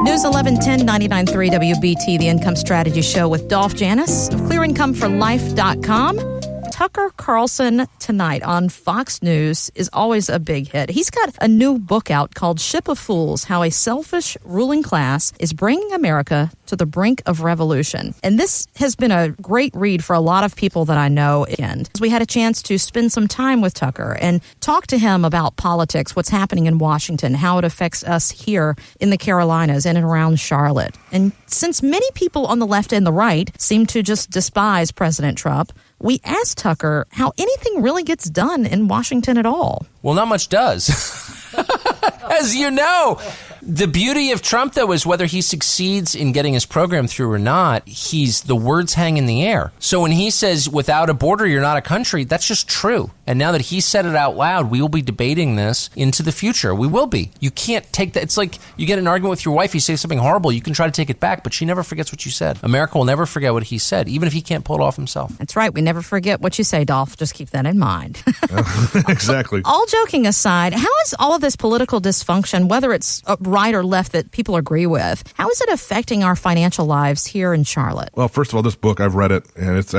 News 1110 99.3 WBT, the Income Strategy Show with Dolph Janis of clearincomeforlife.com. Tucker Carlson tonight on Fox News is always a big hit. He's got a new book out called Ship of Fools, How a Selfish Ruling Class is Bringing America to the Brink of Revolution. And this has been a great read for a lot of people that I know. And we had a chance to spend some time with Tucker and talk to him about politics, what's happening in Washington, how it affects us here in the Carolinas and around Charlotte. And since many people on the left and the right seem to just despise President Trump, we asked Tucker how anything really gets done in Washington at all. Well, not much does. As you know, the beauty of Trump, though, is whether he succeeds in getting his program through or not, the words hang in the air. So when he says, without a border, you're not a country, that's just true. And now that he said it out loud, we will be debating this into the future. We will be. You can't take that. It's like you get in an argument with your wife, you say something horrible, you can try to take it back, but she never forgets what you said. America will never forget what he said, even if he can't pull it off himself. That's right. We never forget what you say, Dolph. Just keep that in mind. Exactly. All joking aside, how is all of this political dysfunction, whether it's right or left that people agree with, how is it affecting our financial lives here in Charlotte? Well, first of all, this book, I've read it, and it's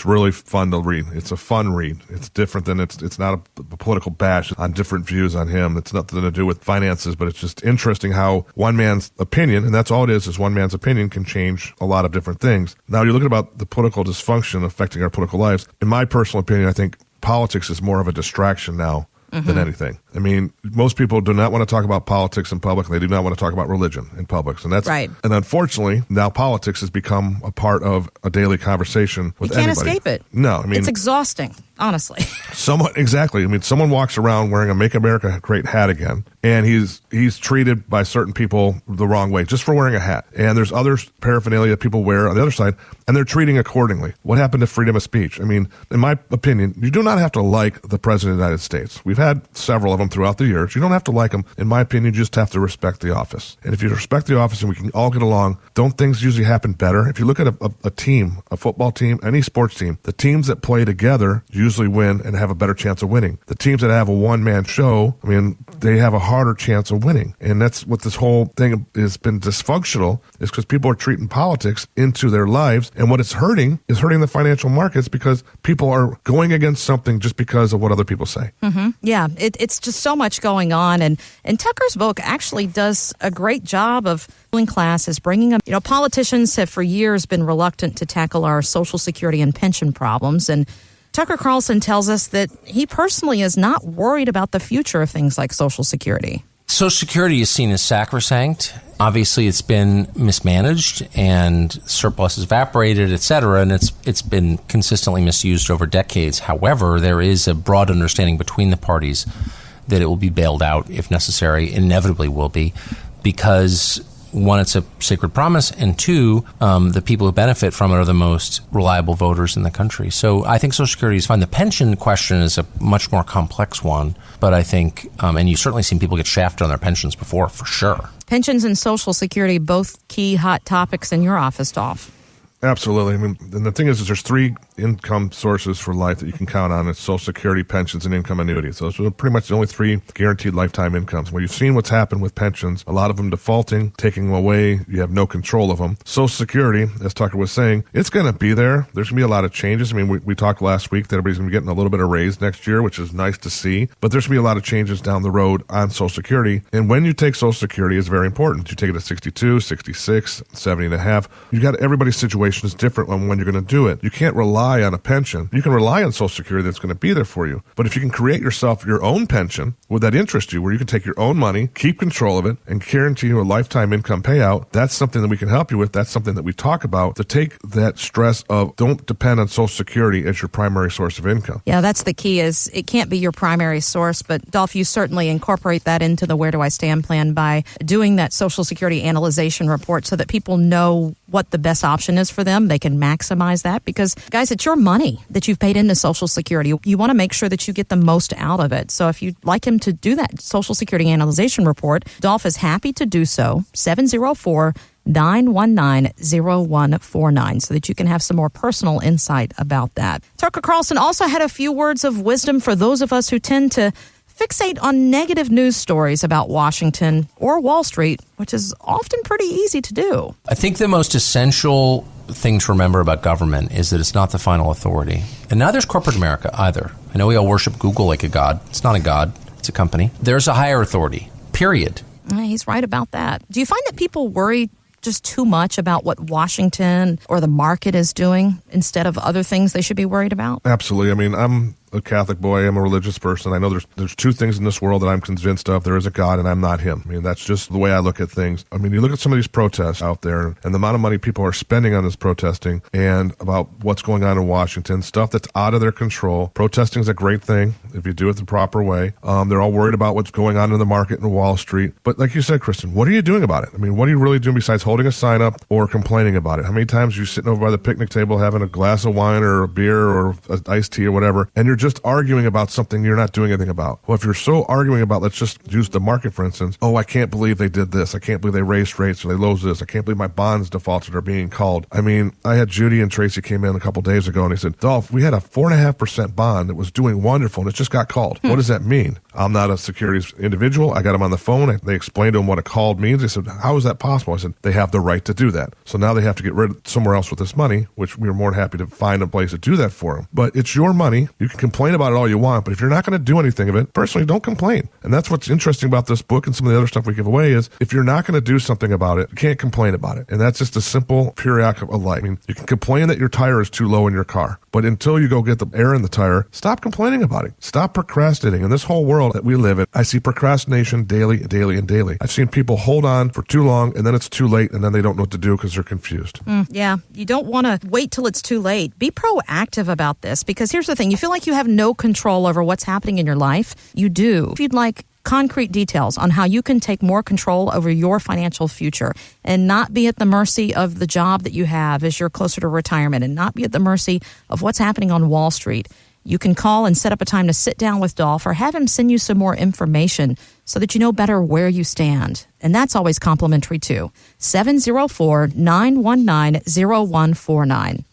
really fun to read. It's a fun read. It's different than it's not a political bash on different views on him. It's nothing to do with finances, but it's just interesting how one man's opinion, and that's all it is one man's opinion, can change a lot of different things. Now, you look about the political dysfunction affecting our political lives. In my personal opinion, I think politics is more of a distraction now than anything. I mean, most people do not want to talk about politics in public. They do not want to talk about religion in public. And that's right. And unfortunately, now politics has become a part of a daily conversation with anybody. You can't anybody. escape it. No, I mean, it's exhausting, honestly. Exactly. I mean, someone walks around wearing a Make America Great hat again, and he's treated by certain people the wrong way just for wearing a hat. And there's other paraphernalia people wear on the other side, and they're treating accordingly. What happened to freedom of speech? I mean, in my opinion, you do not have to like the President of the United States. We've had several of them throughout the years. You don't have to like them. In my opinion, you just have to respect the office. And if you respect the office and we can all get along, don't things usually happen better? If you look at a team, a football team, any sports team, the teams that play together usually win and have a better chance of winning. The teams that have a one-man show, I mean, they have a harder chance of winning. And that's what this whole thing has been dysfunctional, is because people are treating politics into their lives. And what it's hurting is hurting the financial markets because people are going against something just because of what other people say. Mm-hmm. Yeah, it's just so much going on. And Tucker's book actually does a great job of ruling classes, bringing them. You know, politicians have for years been reluctant to tackle our Social Security and pension problems. And Tucker Carlson tells us that he personally is not worried about the future of things like Social Security. Social Security is seen as sacrosanct. Obviously, it's been mismanaged and surplus has evaporated, et cetera, and it's been consistently misused over decades. However, there is a broad understanding between the parties that it will be bailed out if necessary, inevitably will be, because one, it's a sacred promise, and two, the people who benefit from it are the most reliable voters in the country. So I think Social Security is fine. The pension question is a much more complex one, but I think, and you've certainly seen people get shafted on their pensions before, for sure. Pensions and Social Security, both key hot topics in your office, Dolph. Absolutely. I mean, and the thing is there's three income sources for life that you can count on. It's Social Security, pensions, and income annuities. Those are pretty much the only three guaranteed lifetime incomes. Well, you've seen what's happened with pensions. A lot of them defaulting, taking them away. You have no control of them. Social Security, as Tucker was saying, it's going to be there. There's going to be a lot of changes. I mean, we talked last week that everybody's going to be getting a little bit of raise next year, which is nice to see. But there's going to be a lot of changes down the road on Social Security. And when you take Social Security, it's very important. You take it at 62, 66, 70 and a half. You got everybody's situation is different on when you're going to do it. You can't rely on a pension. You can rely on Social Security that's going to be there for you. But if you can create yourself your own pension, would that interest you, where you can take your own money, keep control of it, and guarantee you a lifetime income payout? That's something that we can help you with. That's something that we talk about, to take that stress of don't depend on Social Security as your primary source of income. Yeah, that's the key, is it can't be your primary source. But Dolph, you certainly incorporate that into the Where Do I Stand plan by doing that Social Security analyzation report so that people know what the best option is for them. They can maximize that because, guys, it's your money that you've paid into Social Security. You want to make sure that you get the most out of it. So if you'd like him to do that Social Security analyzation report, Dolph is happy to do so. 704-919-0149 so that you can have some more personal insight about that. Tucker Carlson also had a few words of wisdom for those of us who tend to fixate on negative news stories about Washington or Wall Street, which is often pretty easy to do. I think the most essential thing to remember about government is that it's not the final authority. And neither is corporate America either. I know we all worship Google like a god. It's not a god. It's a company. There's a higher authority, period. He's right about that. Do you find that people worry just too much about what Washington or the market is doing instead of other things they should be worried about? Absolutely. I mean, I'm a Catholic boy. I'm a religious person. I know there's two things in this world that I'm convinced of. There is a God, and I'm not him. I mean, that's just the way I look at things. I mean, you look at some of these protests out there and the amount of money people are spending on this protesting and about what's going on in Washington, stuff that's out of their control. Protesting is a great thing if you do it the proper way. They're all worried about what's going on in the market in Wall Street. But like you said, Kristen, what are you doing about it? I mean, what are you really doing besides holding a sign up or complaining about it? How many times are you sitting over by the picnic table having a glass of wine or a beer or an iced tea or whatever, and you're just arguing about something you're not doing anything about? Well, if you're so arguing about, let's just use the market, for instance. Oh, I can't believe they did this. I can't believe they raised rates or they lowered this. I can't believe my bonds defaulted are being called. I mean, I had Judy and Tracy came in a couple days ago and they said, Dolph, we had a 4.5% bond that was doing wonderful and it just got called. What does that mean? I'm not a securities individual. I got them on the phone. They explained to them what a called means. They said, how is that possible? I said, they have the right to do that. So now they have to get rid of somewhere else with this money, which we were more than happy to find a place to do that for them. But it's your money. You can complain about it all you want, but if you're not going to do anything of it, personally, don't complain. And that's what's interesting about this book and some of the other stuff we give away is if you're not going to do something about it, you can't complain about it. And that's just a simple periodic of life. I mean, you can complain that your tire is too low in your car, but until you go get the air in the tire, stop complaining about it. Stop procrastinating. In this whole world that we live in, I see procrastination daily. I've seen people hold on for too long and then it's too late and then they don't know what to do because they're confused. Yeah, you don't want to wait till it's too late. Be proactive about this because here's the thing. You feel like you have no control over what's happening in your life. You do. If you'd like concrete details on how you can take more control over your financial future and not be at the mercy of the job that you have as you're closer to retirement and not be at the mercy of what's happening on Wall Street, you can call and set up a time to sit down with Dolph or have him send you some more information so that you know better where you stand. And that's always complimentary too. 704-919-0149.